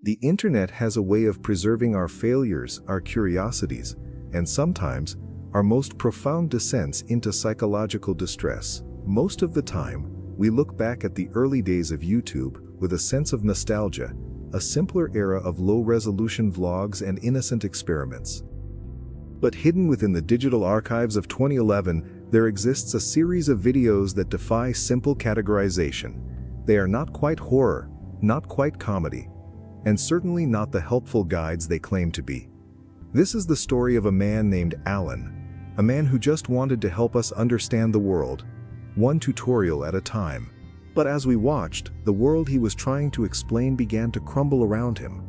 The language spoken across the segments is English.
The internet has a way of preserving our failures, our curiosities, and sometimes our most profound descents into psychological distress. Most of the time, we look back at the early days of YouTube with a sense of nostalgia, a simpler era of low-resolution vlogs and innocent experiments. But hidden within the digital archives of 2011, there exists a series of videos that defy simple categorization. They are not quite horror, not quite comedy, and certainly not the helpful guides they claim to be. This is the story of a man named Alan, a man who just wanted to help us understand the world, one tutorial at a time. But as we watched, the world he was trying to explain began to crumble around him,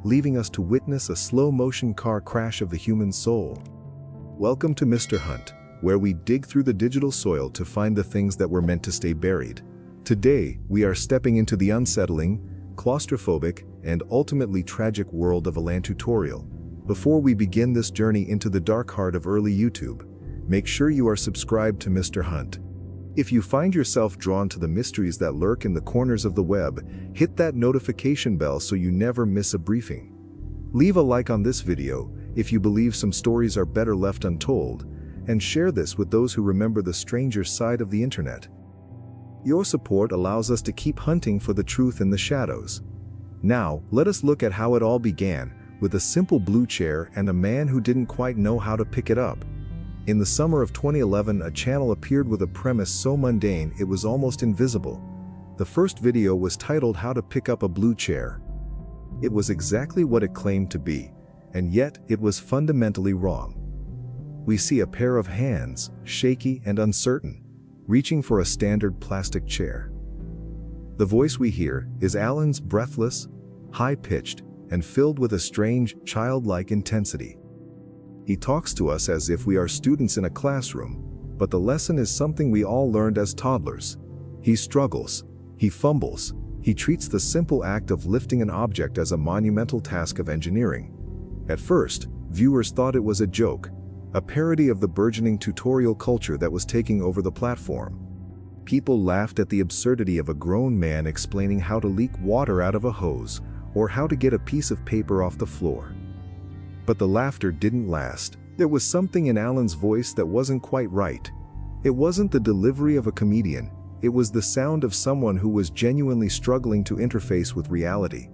leaving us to witness a slow-motion car crash of the human soul. Welcome to Mr. Hunt, where we dig through the digital soil to find the things that were meant to stay buried. Today, we are stepping into the unsettling, claustrophobic, and ultimately tragic world of Alantutorial. Before we begin this journey into the dark heart of early YouTube, make sure you are subscribed to Mr. Hunt. If you find yourself drawn to the mysteries that lurk in the corners of the web, hit that notification bell so you never miss a briefing. Leave a like on this video if you believe some stories are better left untold, and share this with those who remember the stranger side of the internet. Your support allows us to keep hunting for the truth in the shadows. Now, let us look at how it all began, with a simple blue chair and a man who didn't quite know how to pick it up. In the summer of 2011, a channel appeared with a premise so mundane it was almost invisible. The first video was titled "How to Pick Up a Blue Chair." It was exactly what it claimed to be, and yet it was fundamentally wrong. We see a pair of hands, shaky and uncertain, reaching for a standard plastic chair. The voice we hear is Alan's, breathless, high-pitched, and filled with a strange, childlike intensity. He talks to us as if we are students in a classroom, but the lesson is something we all learned as toddlers. He struggles, he fumbles, he treats the simple act of lifting an object as a monumental task of engineering. At first, viewers thought it was a joke, a parody of the burgeoning tutorial culture that was taking over the platform. People laughed at the absurdity of a grown man explaining how to leak water out of a hose, or how to get a piece of paper off the floor. But the laughter didn't last. There was something in Alan's voice that wasn't quite right. It wasn't the delivery of a comedian, it was the sound of someone who was genuinely struggling to interface with reality.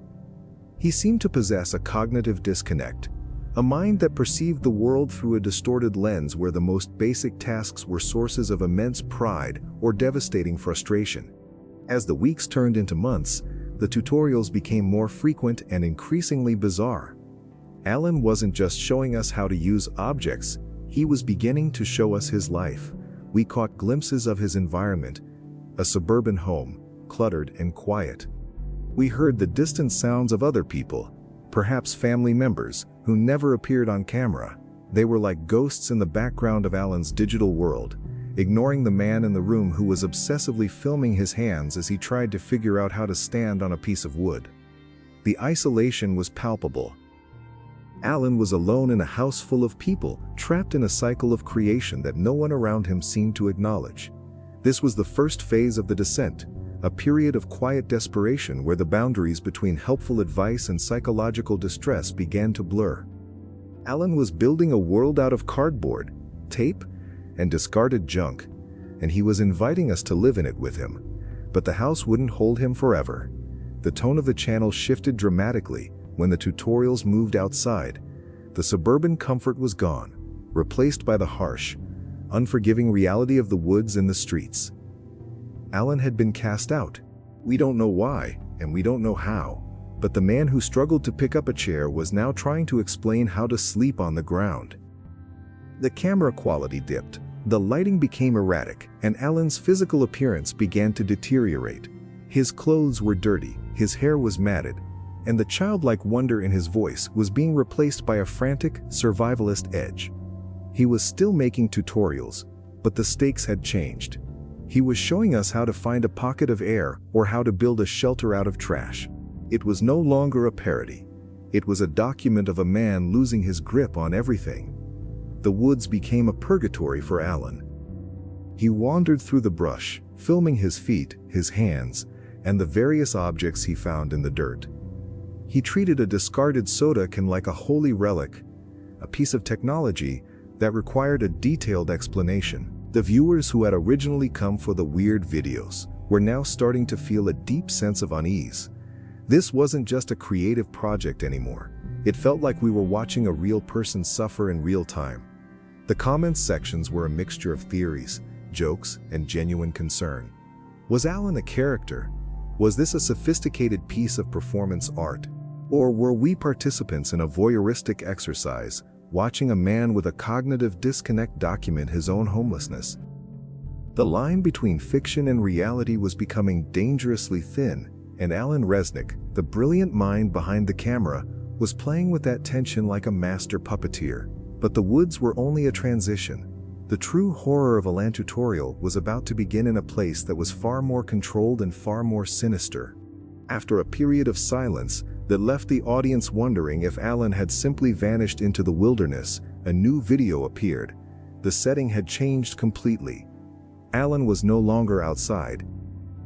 He seemed to possess a cognitive disconnect, a mind that perceived the world through a distorted lens where the most basic tasks were sources of immense pride or devastating frustration. As the weeks turned into months, the tutorials became more frequent and increasingly bizarre. Alan wasn't just showing us how to use objects, he was beginning to show us his life. We caught glimpses of his environment, a suburban home, cluttered and quiet. We heard the distant sounds of other people, perhaps family members, who never appeared on camera. They were like ghosts in the background of Alan's digital world, ignoring the man in the room who was obsessively filming his hands as he tried to figure out how to stand on a piece of wood. The isolation was palpable. Alan was alone in a house full of people, trapped in a cycle of creation that no one around him seemed to acknowledge. This was the first phase of the descent, a period of quiet desperation where the boundaries between helpful advice and psychological distress began to blur. Alan was building a world out of cardboard, tape, and discarded junk, and he was inviting us to live in it with him. But the house wouldn't hold him forever. The tone of the channel shifted dramatically when the tutorials moved outside. The suburban comfort was gone, replaced by the harsh, unforgiving reality of the woods and the streets. Alan had been cast out. We don't know why, and we don't know how, but the man who struggled to pick up a chair was now trying to explain how to sleep on the ground. The camera quality dipped, the lighting became erratic, and Alan's physical appearance began to deteriorate. His clothes were dirty, his hair was matted, and the childlike wonder in his voice was being replaced by a frantic, survivalist edge. He was still making tutorials, but the stakes had changed. He was showing us how to find a pocket of air or how to build a shelter out of trash. It was no longer a parody. It was a document of a man losing his grip on everything. The woods became a purgatory for Alan. He wandered through the brush, filming his feet, his hands, and the various objects he found in the dirt. He treated a discarded soda can like a holy relic, a piece of technology that required a detailed explanation. The viewers who had originally come for the weird videos were now starting to feel a deep sense of unease. This wasn't just a creative project anymore. It felt like we were watching a real person suffer in real time. The comments sections were a mixture of theories, jokes, and genuine concern. Was Alan a character? Was this a sophisticated piece of performance art? Or were we participants in a voyeuristic exercise, watching a man with a cognitive disconnect document his own homelessness? The line between fiction and reality was becoming dangerously thin, and Alan Resnick, the brilliant mind behind the camera, was playing with that tension like a master puppeteer. But the woods were only a transition. The true horror of Alantutorial was about to begin in a place that was far more controlled and far more sinister. After a period of silence that left the audience wondering if Alan had simply vanished into the wilderness, a new video appeared. The setting had changed completely. Alan was no longer outside.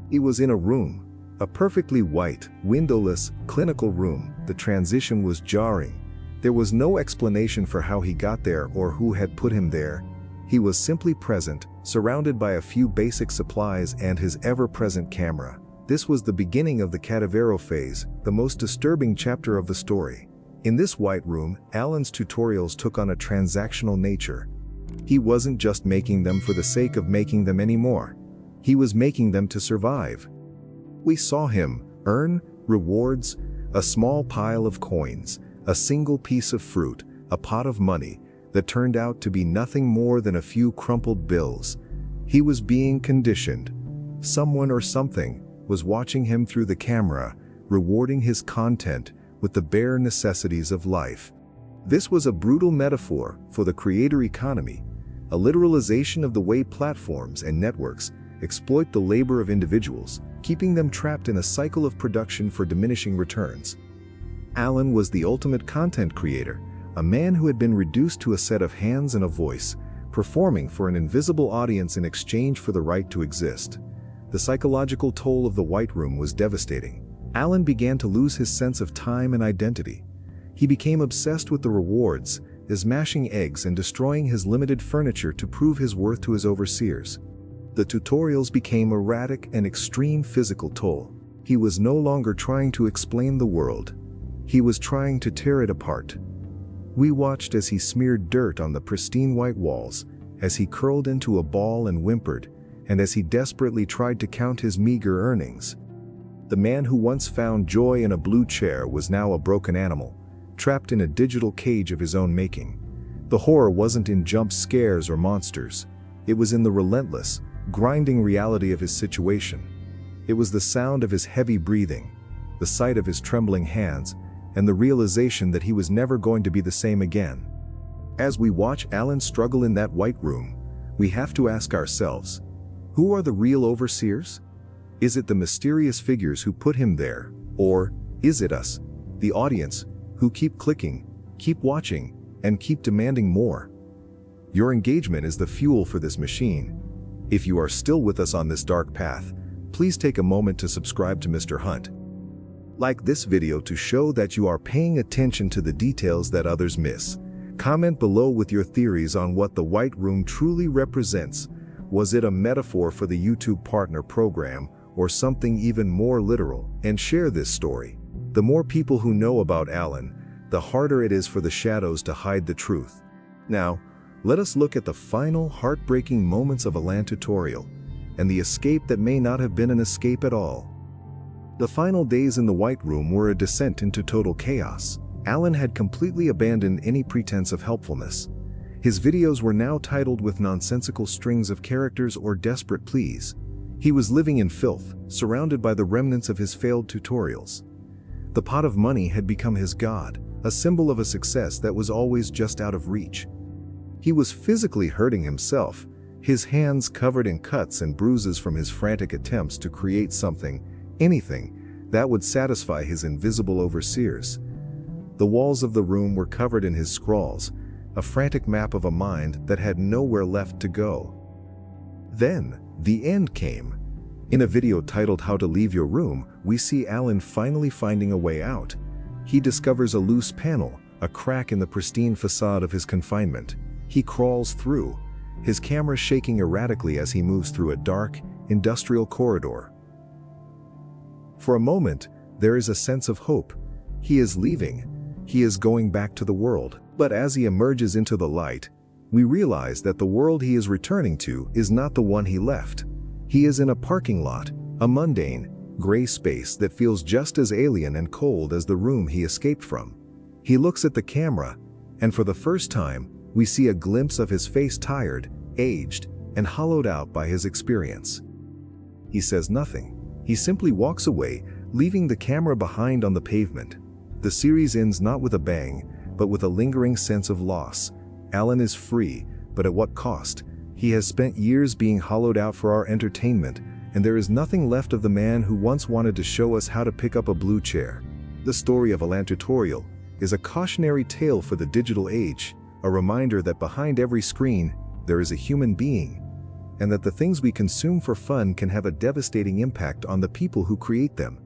He was in a room. A perfectly white, windowless, clinical room. The transition was jarring. There was no explanation for how he got there or who had put him there. He was simply present, surrounded by a few basic supplies and his ever-present camera. This was the beginning of the Cadavero phase, the most disturbing chapter of the story. In this white room, Alan's tutorials took on a transactional nature. He wasn't just making them for the sake of making them anymore. He was making them to survive. We saw him earn rewards, a small pile of coins, a single piece of fruit, a pot of money that turned out to be nothing more than a few crumpled bills. He was being conditioned. Someone or something was watching him through the camera, rewarding his content with the bare necessities of life. This was a brutal metaphor for the creator economy, a literalization of the way platforms and networks exploit the labor of individuals, keeping them trapped in a cycle of production for diminishing returns. Alan was the ultimate content creator, a man who had been reduced to a set of hands and a voice, performing for an invisible audience in exchange for the right to exist. The psychological toll of the White Room was devastating. Alan began to lose his sense of time and identity. He became obsessed with the rewards, smashing eggs and destroying his limited furniture to prove his worth to his overseers. The tutorials became erratic and extreme physical toll. He was no longer trying to explain the world. He was trying to tear it apart. We watched as he smeared dirt on the pristine white walls, as he curled into a ball and whimpered, and as he desperately tried to count his meager earnings. The man who once found joy in a blue chair was now a broken animal, trapped in a digital cage of his own making. The horror wasn't in jump scares or monsters. It was in the relentless, grinding reality of his situation. It was the sound of his heavy breathing, the sight of his trembling hands, and the realization that he was never going to be the same again. As we watch Alan struggle in that white room, we have to ask ourselves, who are the real overseers? Is it the mysterious figures who put him there, or is it us, the audience, who keep clicking, keep watching, and keep demanding more? Your engagement is the fuel for this machine. If you are still with us on this dark path, please take a moment to subscribe to Mr. Hunt. Like this video to show that you are paying attention to the details that others miss. Comment below with your theories on what the White Room truly represents. Was it a metaphor for the YouTube Partner Program, or something even more literal? And share this story. The more people who know about Alan, the harder it is for the shadows to hide the truth. Now, let us look at the final heartbreaking moments of Alantutorial, and the escape that may not have been an escape at all. The final days in the White Room were a descent into total chaos. Alan had completely abandoned any pretense of helpfulness. His videos were now titled with nonsensical strings of characters or desperate pleas. He was living in filth, surrounded by the remnants of his failed tutorials. The pot of money had become his god, a symbol of a success that was always just out of reach. He was physically hurting himself, his hands covered in cuts and bruises from his frantic attempts to create something, anything, that would satisfy his invisible overseers. The walls of the room were covered in his scrawls, a frantic map of a mind that had nowhere left to go. Then, the end came. In a video titled How to Leave Your Room, we see Alan finally finding a way out. He discovers a loose panel, a crack in the pristine facade of his confinement. He crawls through, his camera shaking erratically as he moves through a dark, industrial corridor. For a moment, there is a sense of hope. He is leaving. He is going back to the world. But as he emerges into the light, we realize that the world he is returning to is not the one he left. He is in a parking lot, a mundane, gray space that feels just as alien and cold as the room he escaped from. He looks at the camera, and for the first time, we see a glimpse of his face, tired, aged, and hollowed out by his experience. He says nothing. He simply walks away, leaving the camera behind on the pavement. The series ends not with a bang, but with a lingering sense of loss. Alan is free, but at what cost? He has spent years being hollowed out for our entertainment, and there is nothing left of the man who once wanted to show us how to pick up a blue chair. The story of Alantutorial is a cautionary tale for the digital age, a reminder that behind every screen, there is a human being, and that the things we consume for fun can have a devastating impact on the people who create them.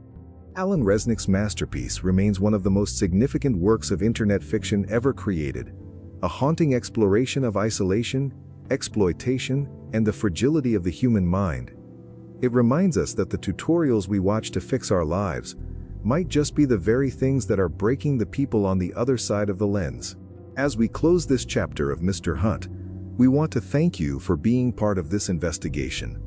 Alan Resnick's masterpiece remains one of the most significant works of internet fiction ever created, a haunting exploration of isolation, exploitation, and the fragility of the human mind. It reminds us that the tutorials we watch to fix our lives might just be the very things that are breaking the people on the other side of the lens. As we close this chapter of Mr. Hunt, we want to thank you for being part of this investigation.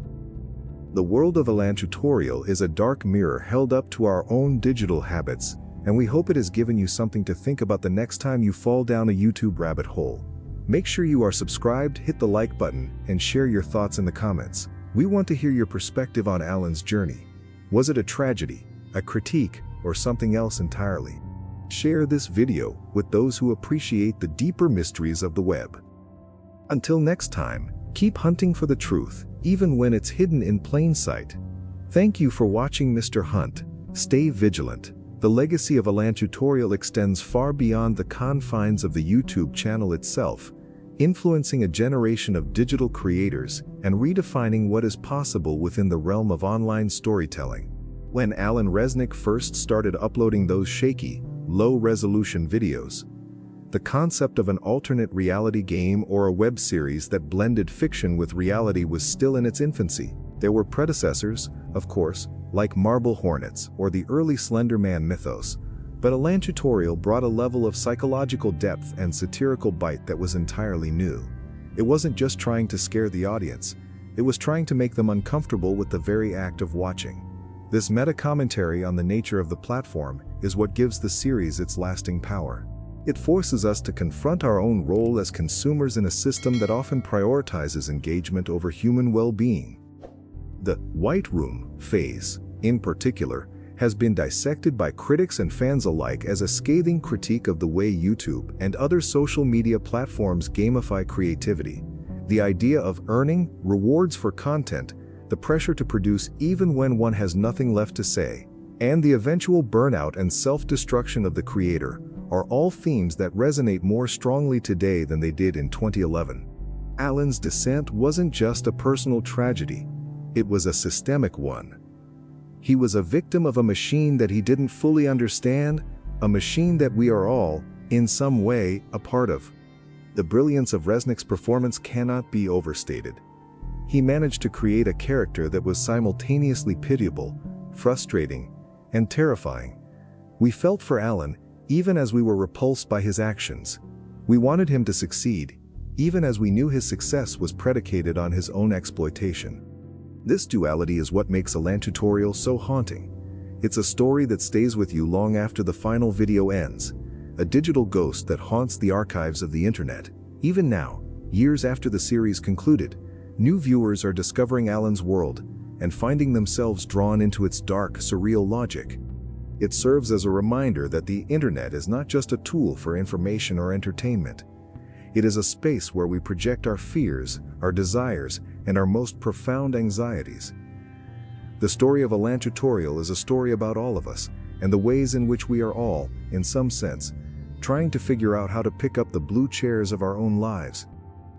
The world of Alantutorial is a dark mirror held up to our own digital habits, and we hope it has given you something to think about the next time you fall down a YouTube rabbit hole. Make sure you are subscribed, hit the like button, and share your thoughts in the comments. We want to hear your perspective on Alan's journey. Was it a tragedy, a critique, or something else entirely? Share this video with those who appreciate the deeper mysteries of the web. Until next time, keep hunting for the truth, even when it's hidden in plain sight. Thank you for watching Mr. Hunt. Stay vigilant. The legacy of Alantutorial extends far beyond the confines of the YouTube channel itself, influencing a generation of digital creators and redefining what is possible within the realm of online storytelling. When Alan Resnick first started uploading those shaky, low-resolution videos, the concept of an alternate reality game or a web series that blended fiction with reality was still in its infancy. There were predecessors, of course, like Marble Hornets or the early Slender Man mythos, but Alantutorial brought a level of psychological depth and satirical bite that was entirely new. It wasn't just trying to scare the audience, it was trying to make them uncomfortable with the very act of watching. This meta-commentary on the nature of the platform is what gives the series its lasting power. It forces us to confront our own role as consumers in a system that often prioritizes engagement over human well-being. The White Room phase, in particular, has been dissected by critics and fans alike as a scathing critique of the way YouTube and other social media platforms gamify creativity. The idea of earning rewards for content, the pressure to produce even when one has nothing left to say, and the eventual burnout and self-destruction of the creator are all themes that resonate more strongly today than they did in 2011. Alan's descent wasn't just a personal tragedy, it was a systemic one. He was a victim of a machine that he didn't fully understand, a machine that we are all, in some way, a part of. The brilliance of Resnick's performance cannot be overstated. He managed to create a character that was simultaneously pitiable, frustrating, and terrifying. We felt for Alan, even as we were repulsed by his actions. We wanted him to succeed, even as we knew his success was predicated on his own exploitation. This duality is what makes Alantutorial so haunting. It's a story that stays with you long after the final video ends, a digital ghost that haunts the archives of the internet. Even now, years after the series concluded, new viewers are discovering Alan's world and finding themselves drawn into its dark, surreal logic. It serves as a reminder that the internet is not just a tool for information or entertainment. It is a space where we project our fears, our desires, and our most profound anxieties. The story of Alantutorial is a story about all of us, and the ways in which we are all, in some sense, trying to figure out how to pick up the blue chairs of our own lives.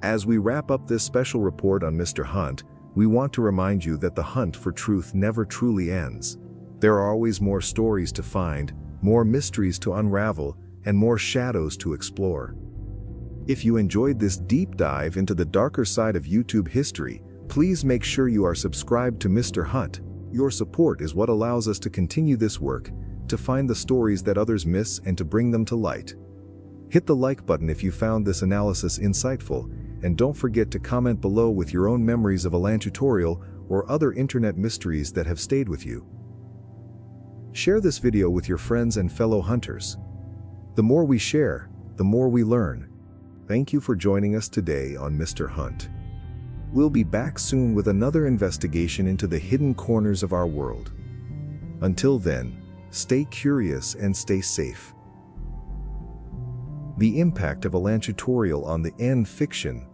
As we wrap up this special report on Mr. Hunt, we want to remind you that the hunt for truth never truly ends. There are always more stories to find, more mysteries to unravel, and more shadows to explore. If you enjoyed this deep dive into the darker side of YouTube history, please make sure you are subscribed to Mr. Hunt. Your support is what allows us to continue this work, to find the stories that others miss and to bring them to light. Hit the like button if you found this analysis insightful, and don't forget to comment below with your own memories of Alantutorial or other internet mysteries that have stayed with you. Share this video with your friends and fellow hunters. The more we share, the more we learn. Thank you for joining us today on Mr. Hunt. We'll be back soon with another investigation into the hidden corners of our world. Until then, stay curious and stay safe. The impact of Alantutorial on the Unfiction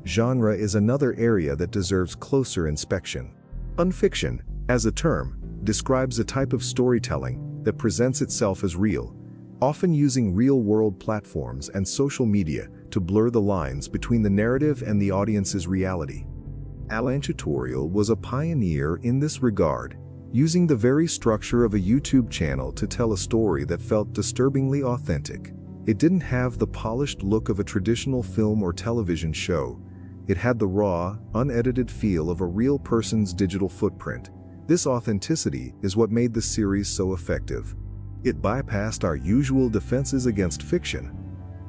genre is another area that deserves closer inspection. Unfiction, as a term, describes a type of storytelling that presents itself as real, often using real-world platforms and social media to blur the lines between the narrative and the audience's reality. Alantutorial was a pioneer in this regard, using the very structure of a YouTube channel to tell a story that felt disturbingly authentic. It didn't have the polished look of a traditional film or television show. It had the raw, unedited feel of a real person's digital footprint. This authenticity is what made the series so effective. It bypassed our usual defenses against fiction,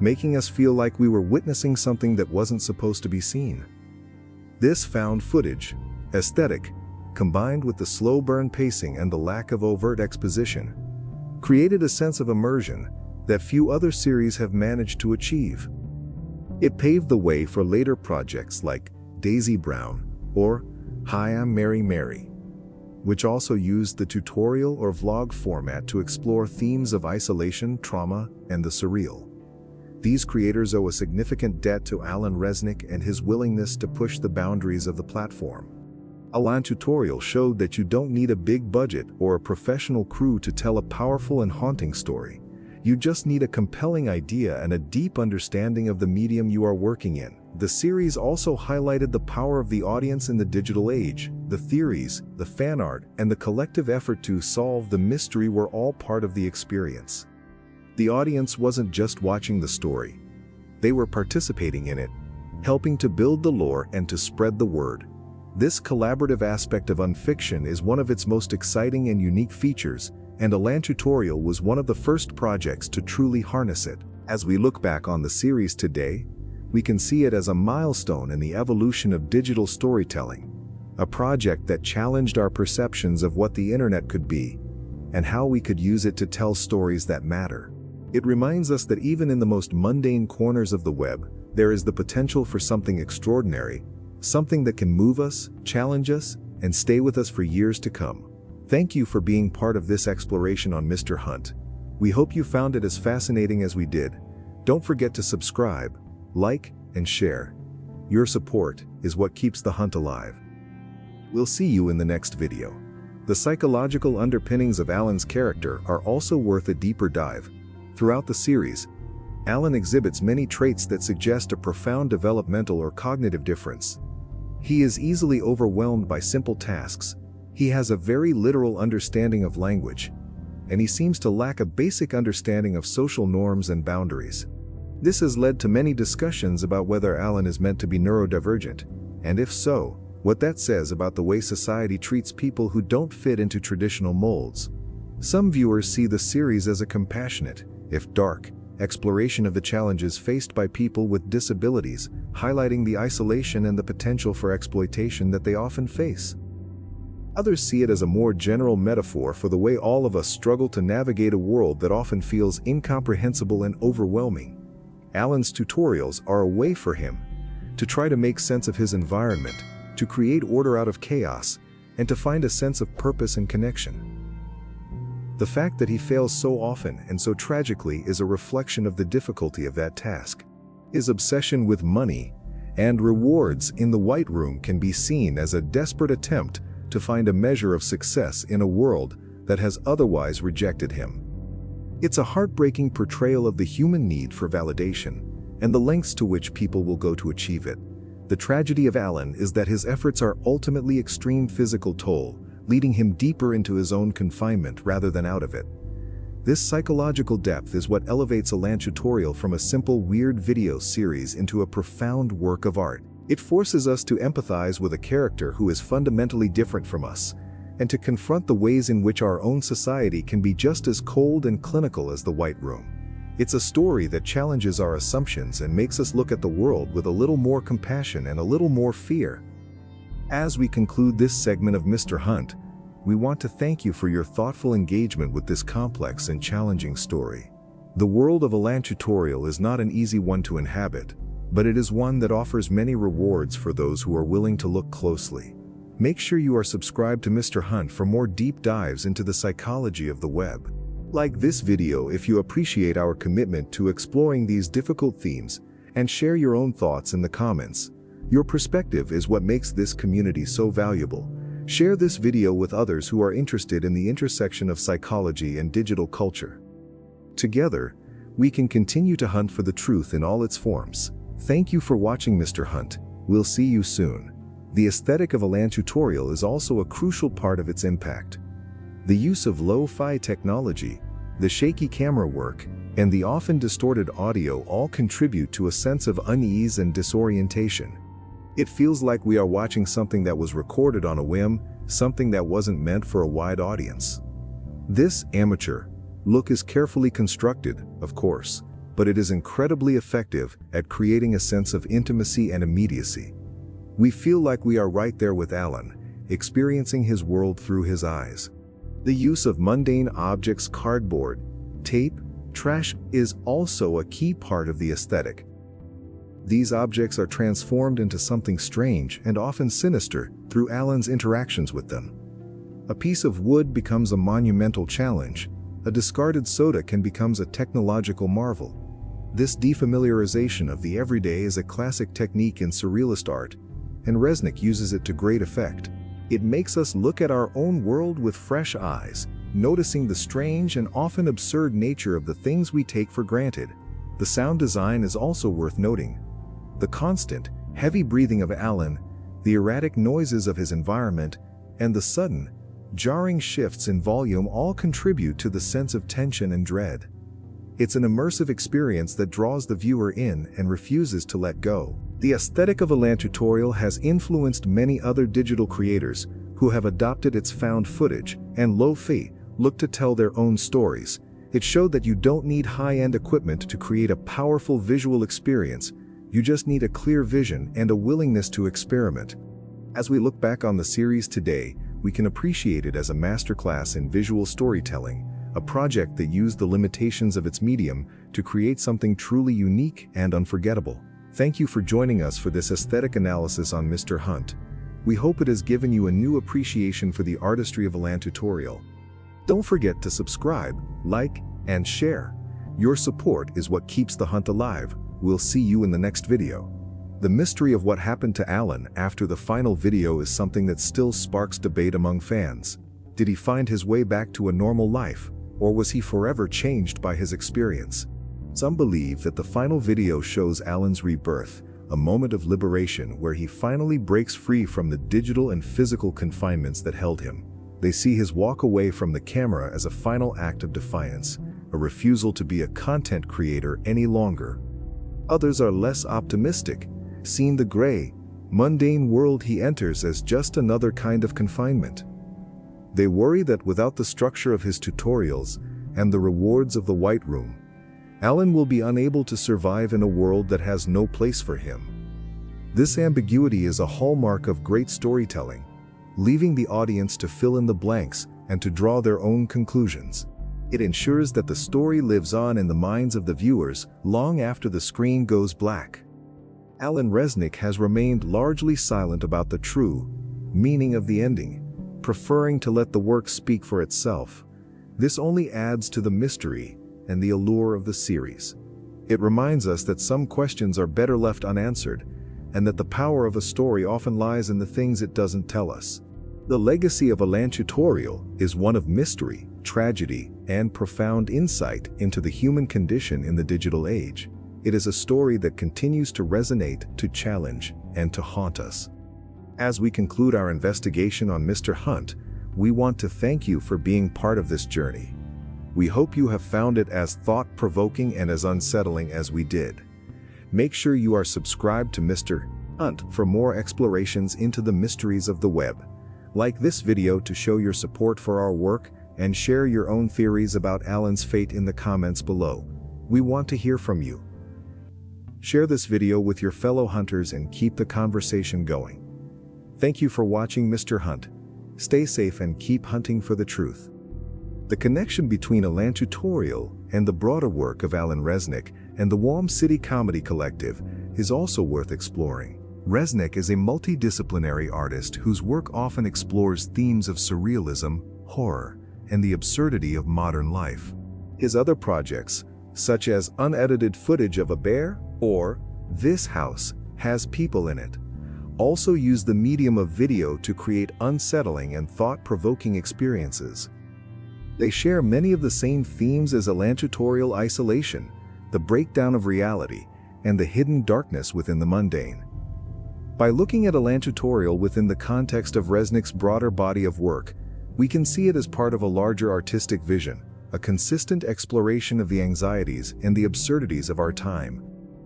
making us feel like we were witnessing something that wasn't supposed to be seen. This found footage aesthetic, combined with the slow burn pacing and the lack of overt exposition, created a sense of immersion that few other series have managed to achieve. It paved the way for later projects like Daisy Brown or Hi, I'm Mary Mary, which also used the tutorial or vlog format to explore themes of isolation, trauma, and the surreal. These creators owe a significant debt to Alan Resnick and his willingness to push the boundaries of the platform. Alantutorial showed that you don't need a big budget or a professional crew to tell a powerful and haunting story. You just need a compelling idea and a deep understanding of the medium you are working in. The series also highlighted the power of the audience in the digital age. The theories, the fan art, and the collective effort to solve the mystery were all part of the experience. The audience wasn't just watching the story. They were participating in it, helping to build the lore and to spread the word. This collaborative aspect of Unfiction is one of its most exciting and unique features, and Alantutorial was one of the first projects to truly harness it. As we look back on the series today, we can see it as a milestone in the evolution of digital storytelling, a project that challenged our perceptions of what the internet could be, and how we could use it to tell stories that matter. It reminds us that even in the most mundane corners of the web, there is the potential for something extraordinary, something that can move us, challenge us, and stay with us for years to come. Thank you for being part of this exploration on Mr. Hunt. We hope you found it as fascinating as we did. Don't forget to subscribe, like, and share. Your support is what keeps the hunt alive. We'll see you in the next video. The psychological underpinnings of Alan's character are also worth a deeper dive. Throughout the series, Alan exhibits many traits that suggest a profound developmental or cognitive difference. He is easily overwhelmed by simple tasks. He has a very literal understanding of language, and he seems to lack a basic understanding of social norms and boundaries. This has led to many discussions about whether Alan is meant to be neurodivergent, and if so, what that says about the way society treats people who don't fit into traditional molds. Some viewers see the series as a compassionate, if dark, exploration of the challenges faced by people with disabilities, highlighting the isolation and the potential for exploitation that they often face. Others see it as a more general metaphor for the way all of us struggle to navigate a world that often feels incomprehensible and overwhelming. Alan's tutorials are a way for him to try to make sense of his environment, to create order out of chaos, and to find a sense of purpose and connection. The fact that he fails so often and so tragically is a reflection of the difficulty of that task. His obsession with money and rewards in the White Room can be seen as a desperate attempt to find a measure of success in a world that has otherwise rejected him. It's a heartbreaking portrayal of the human need for validation and the lengths to which people will go to achieve it. The tragedy of Alan is that his efforts are ultimately extreme physical toll, leading him deeper into his own confinement rather than out of it. This psychological depth is what elevates Alantutorial from a simple weird video series into a profound work of art. It forces us to empathize with a character who is fundamentally different from us, and to confront the ways in which our own society can be just as cold and clinical as the White Room. It's a story that challenges our assumptions and makes us look at the world with a little more compassion and a little more fear. As we conclude this segment of Mr. Hunt, we want to thank you for your thoughtful engagement with this complex and challenging story. The world of Alantutorial is not an easy one to inhabit, but it is one that offers many rewards for those who are willing to look closely. Make sure you are subscribed to Mr. Hunt for more deep dives into the psychology of the web. Like this video if you appreciate our commitment to exploring these difficult themes, and share your own thoughts in the comments. Your perspective is what makes this community so valuable. Share this video with others who are interested in the intersection of psychology and digital culture. Together, we can continue to hunt for the truth in all its forms. Thank you for watching, Mr. Hunt. We'll see you soon. The aesthetic of Alantutorial is also a crucial part of its impact. The use of lo-fi technology, the shaky camera work, and the often distorted audio all contribute to a sense of unease and disorientation. It feels like we are watching something that was recorded on a whim, something that wasn't meant for a wide audience. This amateur look is carefully constructed, of course, but it is incredibly effective at creating a sense of intimacy and immediacy. We feel like we are right there with Alan, experiencing his world through his eyes. The use of mundane objects, cardboard, tape, trash, is also a key part of the aesthetic. These objects are transformed into something strange and often sinister through Alan's interactions with them. A piece of wood becomes a monumental challenge. A discarded soda can become a technological marvel. This defamiliarization of the everyday is a classic technique in surrealist art, and Resnick uses it to great effect. It makes us look at our own world with fresh eyes, noticing the strange and often absurd nature of the things we take for granted. The sound design is also worth noting. The constant, heavy breathing of Alan, the erratic noises of his environment, and the sudden, jarring shifts in volume all contribute to the sense of tension and dread. It's an immersive experience that draws the viewer in and refuses to let go. The aesthetic of Alantutorial has influenced many other digital creators who have adopted its found footage and lo-fi look to tell their own stories. It showed that you don't need high-end equipment to create a powerful visual experience. You just need a clear vision and a willingness to experiment. As we look back on the series today, we can appreciate it as a masterclass in visual storytelling, a project that used the limitations of its medium to create something truly unique and unforgettable. Thank you for joining us for this aesthetic analysis on Mr. Hunt. We hope it has given you a new appreciation for the artistry of Alantutorial. Don't forget to subscribe, like, and share. Your support is what keeps the hunt alive. We'll see you in the next video. The mystery of what happened to Alan after the final video is something that still sparks debate among fans. Did he find his way back to a normal life, or was he forever changed by his experience? Some believe that the final video shows Alan's rebirth, a moment of liberation where he finally breaks free from the digital and physical confinements that held him. They see his walk away from the camera as a final act of defiance, a refusal to be a content creator any longer. Others are less optimistic, seeing the gray, mundane world he enters as just another kind of confinement. They worry that without the structure of his tutorials and the rewards of the White Room, Alan will be unable to survive in a world that has no place for him. This ambiguity is a hallmark of great storytelling, leaving the audience to fill in the blanks and to draw their own conclusions. It ensures that the story lives on in the minds of the viewers long after the screen goes black. Alan Resnick has remained largely silent about the true meaning of the ending, preferring to let the work speak for itself. This only adds to the mystery and the allure of the series. It reminds us that some questions are better left unanswered, and that the power of a story often lies in the things it doesn't tell us. The legacy of Alantutorial is one of mystery, tragedy, and profound insight into the human condition in the digital age. It is a story that continues to resonate, to challenge, and to haunt us. As we conclude our investigation on Mr. Hunt, we want to thank you for being part of this journey. We hope you have found it as thought-provoking and as unsettling as we did. Make sure you are subscribed to Mr. Hunt for more explorations into the mysteries of the web. Like this video to show your support for our work, and share your own theories about Alan's fate in the comments below. We want to hear from you. Share this video with your fellow hunters and keep the conversation going. Thank you for watching Mr. Hunt. Stay safe and keep hunting for the truth. The connection between Alantutorial and the broader work of Alan Resnick and the Walm City Comedy Collective is also worth exploring. Resnick is a multidisciplinary artist whose work often explores themes of surrealism, horror, and the absurdity of modern life. His other projects, such as unedited footage of a bear or This House Has People in It, also use the medium of video to create unsettling and thought-provoking experiences. They share many of the same themes as Alantutorial: isolation, the breakdown of reality, and the hidden darkness within the mundane. By looking at Alantutorial within the context of Resnick's broader body of work, we can see it as part of a larger artistic vision, a consistent exploration of the anxieties and the absurdities of our time.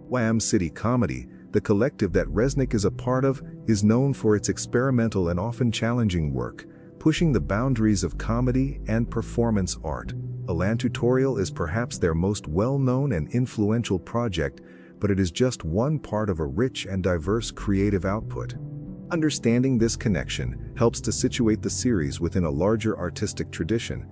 Walm City Comedy, the collective that Resnick is a part of, is known for its experimental and often challenging work, pushing the boundaries of comedy and performance art. Alantutorial is perhaps their most well-known and influential project, but it is just one part of a rich and diverse creative output. Understanding this connection helps to situate the series within a larger artistic tradition,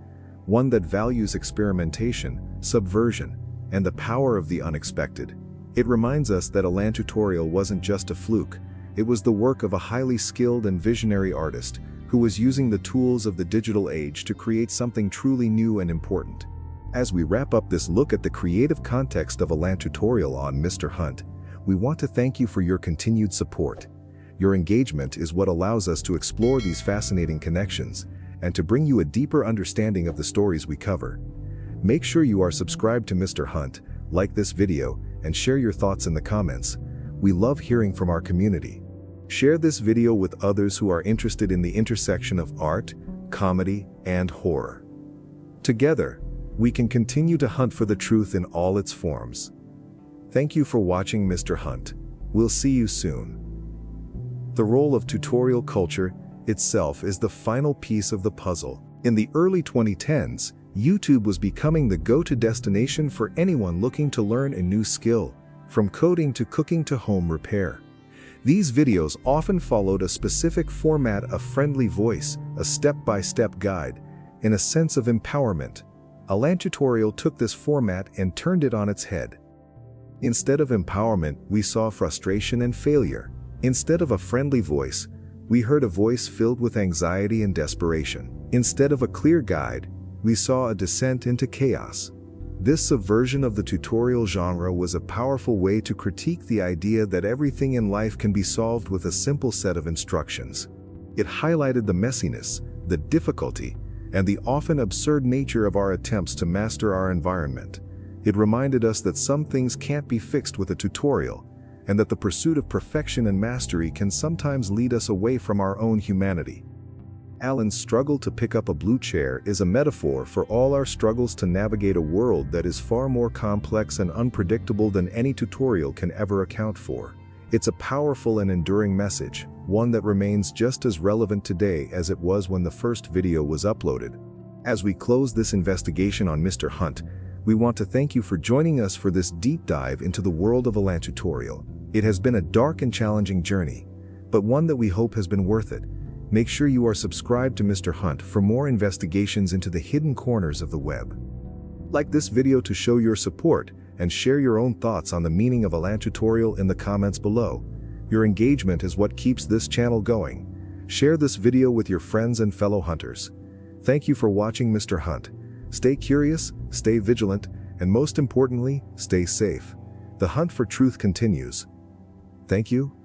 one that values experimentation, subversion, and the power of the unexpected. It reminds us that Alantutorial wasn't just a fluke, it was the work of a highly skilled and visionary artist who was using the tools of the digital age to create something truly new and important. As we wrap up this look at the creative context of Alantutorial on Mr. Hunt, we want to thank you for your continued support. Your engagement is what allows us to explore these fascinating connections and to bring you a deeper understanding of the stories we cover. Make sure you are subscribed to Mr. Hunt, like this video, and share your thoughts in the comments. We love hearing from our community. Share this video with others who are interested in the intersection of art, comedy, and horror. Together, we can continue to hunt for the truth in all its forms. Thank you for watching Mr. Hunt. We'll see you soon. The role of tutorial culture itself is the final piece of the puzzle. In the early 2010s, YouTube was becoming the go-to destination for anyone looking to learn a new skill, from coding to cooking to home repair. These videos often followed a specific format: a friendly voice, a step-by-step guide, and a sense of empowerment. Alantutorial took this format and turned it on its head. Instead of empowerment, we saw frustration and failure. Instead of a friendly voice, we heard a voice filled with anxiety and desperation. Instead of a clear guide, we saw a descent into chaos. This subversion of the tutorial genre was a powerful way to critique the idea that everything in life can be solved with a simple set of instructions. It highlighted the messiness, the difficulty, and the often absurd nature of our attempts to master our environment. It reminded us that some things can't be fixed with a tutorial, and that the pursuit of perfection and mastery can sometimes lead us away from our own humanity. Alan's struggle to pick up a blue chair is a metaphor for all our struggles to navigate a world that is far more complex and unpredictable than any tutorial can ever account for. It's a powerful and enduring message, one that remains just as relevant today as it was when the first video was uploaded. As we close this investigation on Mr. Hunt, we want to thank you for joining us for this deep dive into the world of Alantutorial. It has been a dark and challenging journey, but one that we hope has been worth it. Make sure you are subscribed to Mr. Hunt for more investigations into the hidden corners of the web. Like this video to show your support, and share your own thoughts on the meaning of Alantutorial in the comments below. Your engagement is what keeps this channel going. Share this video with your friends and fellow hunters. Thank you for watching Mr. Hunt. Stay curious, stay vigilant, and most importantly, stay safe. The hunt for truth continues. Thank you.